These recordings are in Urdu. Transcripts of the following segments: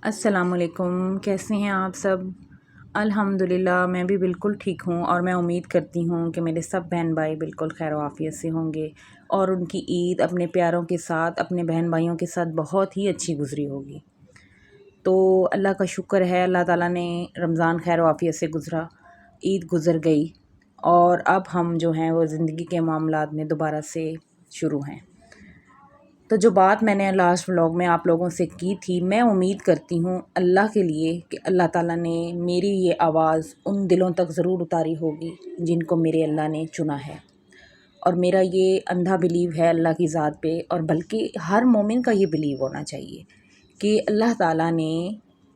السلام علیکم، کیسے ہیں آپ سب؟ الحمدللہ میں بھی بالکل ٹھیک ہوں، اور میں امید کرتی ہوں کہ میرے سب بہن بھائی بالکل خیر و عافیت سے ہوں گے اور ان کی عید اپنے پیاروں کے ساتھ، اپنے بہن بھائیوں کے ساتھ بہت ہی اچھی گزری ہوگی۔ تو اللہ کا شکر ہے، اللہ تعالیٰ نے رمضان خیر و عافیت سے گزرا، عید گزر گئی، اور اب ہم جو ہیں وہ زندگی کے معاملات میں دوبارہ سے شروع ہیں۔ تو جو بات میں نے لاسٹ ولاگ میں آپ لوگوں سے کی تھی، میں امید کرتی ہوں اللہ کے لیے کہ اللہ تعالیٰ نے میری یہ آواز ان دلوں تک ضرور اتاری ہوگی جن کو میرے اللہ نے چنا ہے۔ اور میرا یہ اندھا بلیو ہے اللہ کی ذات پہ، اور بلکہ ہر مومن کا یہ بلیو ہونا چاہیے کہ اللہ تعالیٰ نے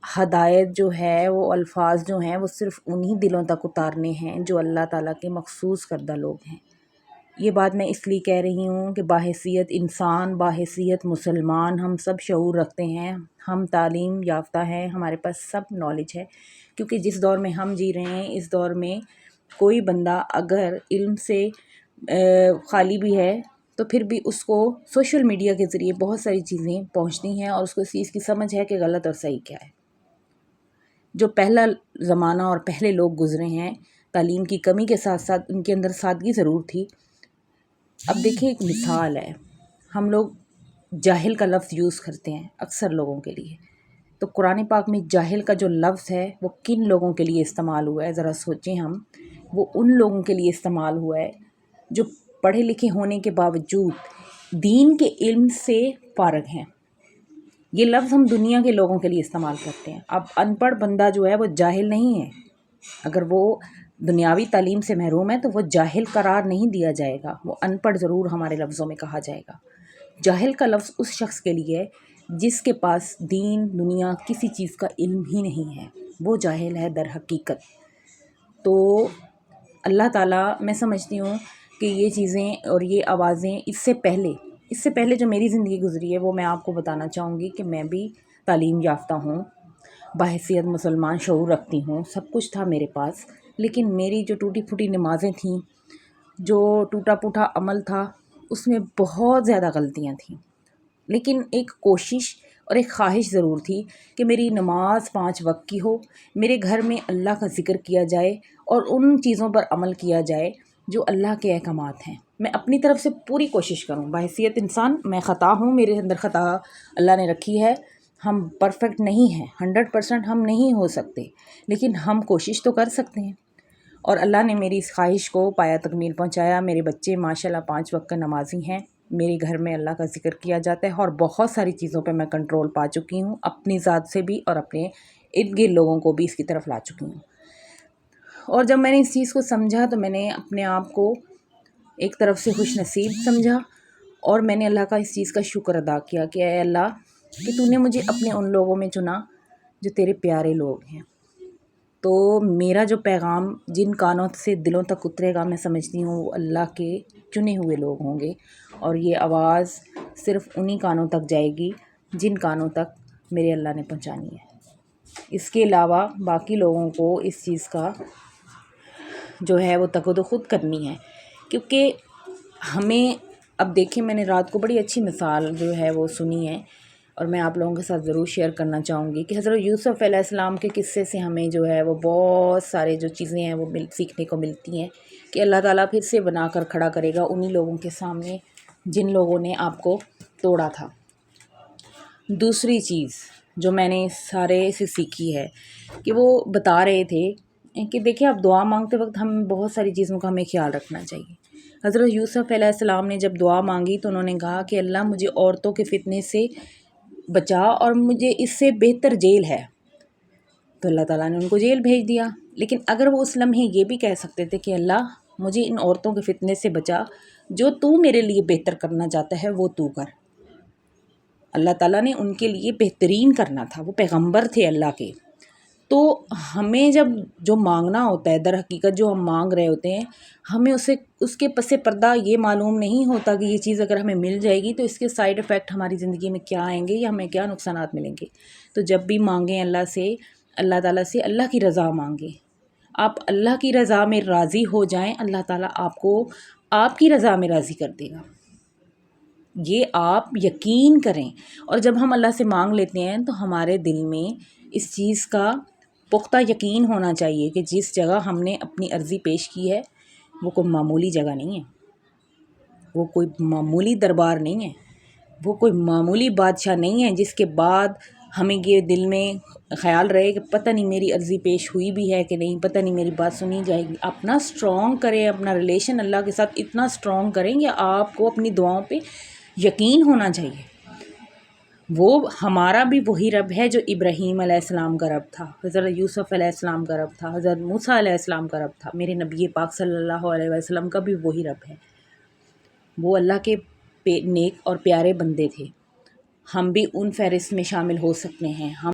ہدایت جو ہے، وہ الفاظ جو ہیں وہ صرف انہی دلوں تک اتارنے ہیں جو اللہ تعالیٰ کے مخصوص کردہ لوگ ہیں۔ یہ بات میں اس لیے کہہ رہی ہوں کہ باحیثیت انسان، باحیثیت مسلمان، ہم سب شعور رکھتے ہیں، ہم تعلیم یافتہ ہیں، ہمارے پاس سب نالج ہے، کیونکہ جس دور میں ہم جی رہے ہیں اس دور میں کوئی بندہ اگر علم سے خالی بھی ہے تو پھر بھی اس کو سوشل میڈیا کے ذریعے بہت ساری چیزیں پہنچتی ہیں، اور اس کو اس چیز کی سمجھ ہے کہ غلط اور صحیح کیا ہے۔ جو پہلا زمانہ اور پہلے لوگ گزرے ہیں، تعلیم کی کمی کے ساتھ ساتھ ان کے اندر سادگی ضرور تھی۔ اب دیکھیں، ایک مثال ہے، ہم لوگ جاہل کا لفظ یوز کرتے ہیں اکثر لوگوں کے لیے، تو قرآن پاک میں جاہل کا جو لفظ ہے وہ کن لوگوں کے لیے استعمال ہوا ہے ذرا سوچیں ہم۔ وہ ان لوگوں کے لیے استعمال ہوا ہے جو پڑھے لکھے ہونے کے باوجود دین کے علم سے فارغ ہیں۔ یہ لفظ ہم دنیا کے لوگوں کے لیے استعمال کرتے ہیں۔ اب ان پڑھ بندہ جو ہے وہ جاہل نہیں ہے، اگر وہ دنیاوی تعلیم سے محروم ہے تو وہ جاہل قرار نہیں دیا جائے گا، وہ ان پڑھ ضرور ہمارے لفظوں میں کہا جائے گا۔ جاہل کا لفظ اس شخص کے لیے ہے جس کے پاس دین دنیا کسی چیز کا علم ہی نہیں ہے، وہ جاہل ہے در حقیقت۔ تو اللہ تعالیٰ، میں سمجھتی ہوں کہ یہ چیزیں اور یہ آوازیں اس سے پہلے جو میری زندگی گزری ہے وہ میں آپ کو بتانا چاہوں گی کہ میں بھی تعلیم یافتہ ہوں، باحیثیت مسلمان شعور رکھتی ہوں، سب کچھ تھا میرے پاس، لیکن میری جو ٹوٹی پھوٹی نمازیں تھیں، جو ٹوٹا پھوٹا عمل تھا، اس میں بہت زیادہ غلطیاں تھیں، لیکن ایک کوشش اور ایک خواہش ضرور تھی کہ میری نماز 5 وقت کی ہو، میرے گھر میں اللہ کا ذکر کیا جائے اور ان چیزوں پر عمل کیا جائے جو اللہ کے احکامات ہیں۔ میں اپنی طرف سے پوری کوشش کروں، باحیثیت انسان میں خطا ہوں، میرے اندر خطا اللہ نے رکھی ہے، ہم پرفیکٹ نہیں ہیں، 100% ہم نہیں ہو سکتے، لیکن ہم کوشش تو کر سکتے ہیں۔ اور اللہ نے میری اس خواہش کو پایا تکمیل پہنچایا۔ میرے بچے ماشاءاللہ 5 وقت کا نمازی ہیں، میرے گھر میں اللہ کا ذکر کیا جاتا ہے، اور بہت ساری چیزوں پہ میں کنٹرول پا چکی ہوں، اپنی ذات سے بھی اور اپنے ارد گرد لوگوں کو بھی اس کی طرف لا چکی ہوں۔ اور جب میں نے اس چیز کو سمجھا تو میں نے اپنے آپ کو ایک طرف سے خوش نصیب سمجھا، اور میں نے اللہ کا اس چیز کا شکر ادا کیا کہ اے اللہ کہ تو نے مجھے اپنے ان لوگوں میں چنا جو تیرے پیارے لوگ ہیں۔ تو میرا جو پیغام جن کانوں سے دلوں تک اترے گا، میں سمجھتی ہوں وہ اللہ کے چنے ہوئے لوگ ہوں گے، اور یہ آواز صرف انہی کانوں تک جائے گی جن کانوں تک میرے اللہ نے پہنچانی ہے۔ اس کے علاوہ باقی لوگوں کو اس چیز کا جو ہے وہ تقد خود کرنی ہے، کیونکہ ہمیں اب دیکھیں، میں نے رات کو بڑی اچھی مثال جو ہے وہ سنی ہے، اور میں آپ لوگوں کے ساتھ ضرور شیئر کرنا چاہوں گی کہ حضرت یوسف علیہ السلام کے قصے سے ہمیں جو ہے وہ بہت سارے جو چیزیں ہیں وہ سیکھنے کو ملتی ہیں کہ اللہ تعالیٰ پھر سے بنا کر کھڑا کرے گا انہی لوگوں کے سامنے جن لوگوں نے آپ کو توڑا تھا۔ دوسری چیز جو میں نے سارے سے سیکھی ہے کہ وہ بتا رہے تھے کہ دیکھیں، آپ دعا مانگتے وقت ہم بہت ساری چیزوں کا ہمیں خیال رکھنا چاہیے۔ حضرت یوسف علیہ السلام نے جب دعا مانگی تو انہوں نے کہا کہ اللہ مجھے عورتوں کے فتنے سے بچا، اور مجھے اس سے بہتر جیل ہے، تو اللہ تعالیٰ نے ان کو جیل بھیج دیا۔ لیکن اگر وہ اس لمحے یہ بھی کہہ سکتے تھے کہ اللہ مجھے ان عورتوں کے فتنے سے بچا، جو تو میرے لیے بہتر کرنا چاہتا ہے وہ تو کر۔ اللہ تعالیٰ نے ان کے لیے بہترین کرنا تھا، وہ پیغمبر تھے اللہ کے۔ تو ہمیں جب جو مانگنا ہوتا ہے، در حقیقت جو ہم مانگ رہے ہوتے ہیں، ہمیں اس کے پس پردہ یہ معلوم نہیں ہوتا کہ یہ چیز اگر ہمیں مل جائے گی تو اس کے سائیڈ ایفیکٹ ہماری زندگی میں کیا آئیں گے یا ہمیں کیا نقصانات ملیں گے۔ تو جب بھی مانگیں اللہ تعالیٰ سے اللہ کی رضا مانگیں۔ آپ اللہ کی رضا میں راضی ہو جائیں، اللہ تعالیٰ آپ کو آپ کی رضا میں راضی کر دے گا۔ یہ آپ یقین کریں، اور جب ہم اللہ سے مانگ لیتے ہیں تو ہمارے دل میں اس چیز کا پختہ یقین ہونا چاہیے کہ جس جگہ ہم نے اپنی عرضی پیش کی ہے وہ کوئی معمولی جگہ نہیں ہے، وہ کوئی معمولی دربار نہیں ہے، وہ کوئی معمولی بادشاہ نہیں ہے جس کے بعد ہمیں یہ دل میں خیال رہے کہ پتہ نہیں میری عرضی پیش ہوئی بھی ہے کہ نہیں، پتہ نہیں میری بات سنی جائے گی۔ اپنا سٹرونگ کریں، اپنا ریلیشن اللہ کے ساتھ اتنا سٹرونگ کریں کہ آپ کو اپنی دعاؤں پہ یقین ہونا چاہیے۔ وہ ہمارا بھی وہی رب ہے جو ابراہیم علیہ السلام کا رب تھا، حضرت یوسف علیہ السلام کا رب تھا، حضرت موسیٰ علیہ السلام کا رب تھا، میرے نبی پاک صلی اللہ علیہ وسلم کا بھی وہی رب ہے۔ وہ اللہ کے نیک اور پیارے بندے تھے، ہم بھی ان فہرست میں شامل ہو سکتے ہیں۔ ہم